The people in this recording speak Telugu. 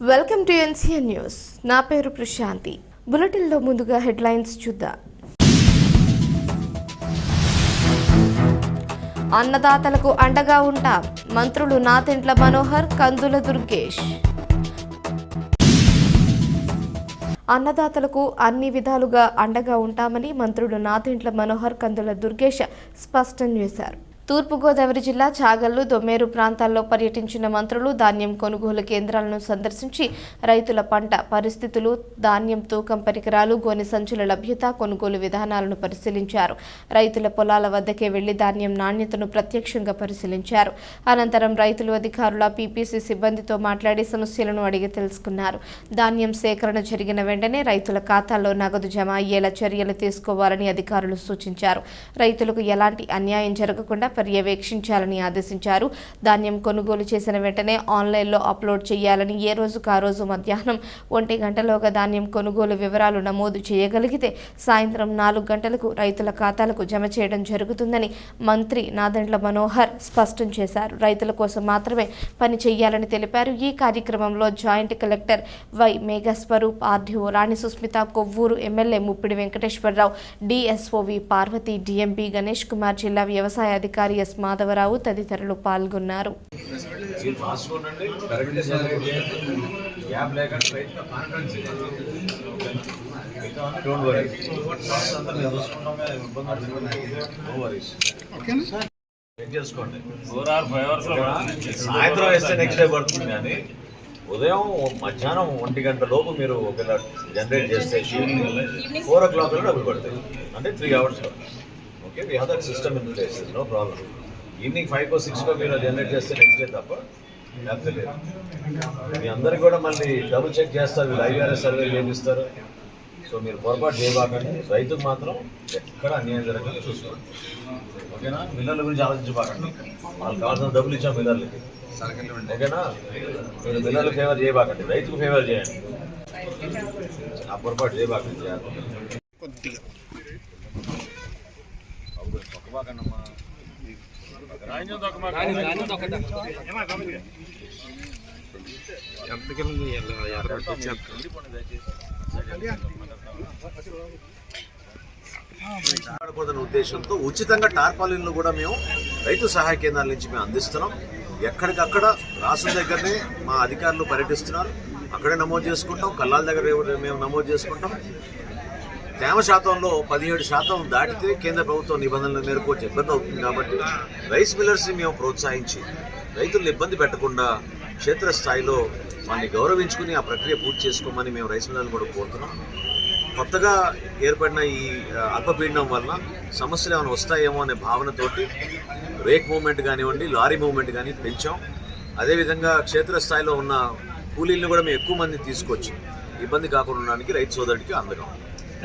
Welcome to NCN news. నా పేరు ప్రశాంతి. బులెటిన్లో ముందుగా హెడ్లైన్స్ చూద్దాం. అన్నదాతలకు అండగా ఉంటాం. మంత్రులు నాదెండ్ల మనోహర్, కందుల దుర్గేష్. అన్నదాతలకు అన్ని విధాలుగా అండగా ఉంటామని మంత్రులు నాదెండ్ల మనోహర్, కందుల దుర్గేష్ స్పష్టం చేశారు. తూర్పుగోదావరి జిల్లా చాగల్లు, దొమ్మేరు ప్రాంతాల్లో పర్యటించిన మంత్రులు ధాన్యం కొనుగోలు కేంద్రాలను సందర్శించి రైతుల పంట పరిస్థితులు, ధాన్యం తూకం పరికరాలు, గోనె సంచుల లభ్యత, కొనుగోలు విధానాలను పరిశీలించారు. రైతుల పొలాల వద్దకే వెళ్లి ధాన్యం నాణ్యతను ప్రత్యక్షంగా పరిశీలించారు. అనంతరం రైతులు, అధికారుల, పీపీసీ సిబ్బందితో మాట్లాడి సమస్యలను అడిగి తెలుసుకున్నారు. ధాన్యం సేకరణ జరిగిన వెంటనే రైతుల ఖాతాల్లో నగదు జమ అయ్యేలా చర్యలు తీసుకోవాలని అధికారులు సూచించారు. రైతులకు ఎలాంటి అన్యాయం జరగకుండా పర్యవేక్షించాలని ఆదేశించారు. ధాన్యం కొనుగోలు చేసిన వెంటనే ఆన్లైన్లో అప్లోడ్ చేయాలని, ఏ రోజుకు ఆ రోజు మధ్యాహ్నం 1 గంటలోగా ధాన్యం కొనుగోలు వివరాలు నమోదు చేయగలిగితే సాయంత్రం 4 గంటలకు రైతుల ఖాతాలకు జమ చేయడం జరుగుతుందని మంత్రి నాదెండ్ల మనోహర్ స్పష్టం చేశారు. రైతుల కోసం మాత్రమే పని చేయాలని తెలిపారు. ఈ కార్యక్రమంలో joint collector Y Meghaswaroop, RDO Rani Susmitha, Kovvur MLA Muppidi Venkateswararao, DSO V Parvathi, DMP Ganesh Kumar, జిల్లా వ్యవసాయ అధికారి ఎస్ మాధవరావు తదితరులు పాల్గొన్నారు. సాయంత్రం వేస్తే నెక్స్ట్ డే పడుతుంది, కానీ ఉదయం మధ్యాహ్నం 1 గంట లోపు మీరు ఒకవేళ జనరేట్ చేస్తే 4 o'clock డబ్బులు పడతాయి, అంటే 3 hours. Okay, we have that system in place, no problem. Evening 5 or 6 మీరు జనరేట్ చేస్తే నెక్స్ట్ డే తప్ప లేకపోతే లేదు. మీ అందరికీ కూడా మళ్ళీ డబుల్ చెక్ చేస్తారు, వీళ్ళు ఐఆర్ఎస్ సర్వే చేపిస్తారు. సో మీరు పొరపాటు చేయబాకండి. రైతుకు మాత్రం ఎక్కడ అన్యాయం జరగకుండా చూసుకోండి, ఓకేనా? మిల్లర్ల గురించి ఆలోచించబాకండి. వాళ్ళకి కావాల్సిన డబ్బులు ఇచ్చాం మిల్లర్లకి, ఓకేనా? మీరు మిల్లర్లు ఫేవర్ చేయబాకండి, రైతుకు ఫేవర్ చేయండి. ఆ పొరపాటు చేయబాకండి. ఉద్దేశంతో ఉచితంగా టార్పాలిన్లు కూడా మేము రైతు సహాయ కేంద్రాల నుంచి మేము అందిస్తున్నాం. ఎక్కడికక్కడ రాష్ట్రం దగ్గరనే మా అధికారులు పర్యటిస్తున్నారు, అక్కడే నమోదు చేసుకుంటాం. కల్లాల దగ్గర మేము నమోదు చేసుకుంటాం. తేమ శాతంలో 17% దాటితే కేంద్ర ప్రభుత్వ నిబంధనల మేరకు ఇబ్బంది అవుతుంది. కాబట్టి రైస్ మిల్లర్స్ని మేము ప్రోత్సహించి రైతులను ఇబ్బంది పెట్టకుండా క్షేత్రస్థాయిలో వాళ్ళని గౌరవించుకుని ఆ ప్రక్రియ పూర్తి చేసుకోమని మేము రైస్ మిల్లర్లు కూడా కోరుతున్నాం. కొత్తగా ఏర్పడిన ఈ అల్పపీడనం వలన సమస్యలు ఏమైనా వస్తాయేమో అనే భావనతోటి రేక్ మూవ్మెంట్ కానివ్వండి, లారీ మూవ్మెంట్ కానీ పెంచాం. అదేవిధంగా క్షేత్రస్థాయిలో ఉన్న కూలీలను కూడా మేము ఎక్కువ మంది తీసుకొచ్చి ఇబ్బంది కాకుండా ఉండడానికి రైతు సోదరుడికి అందగా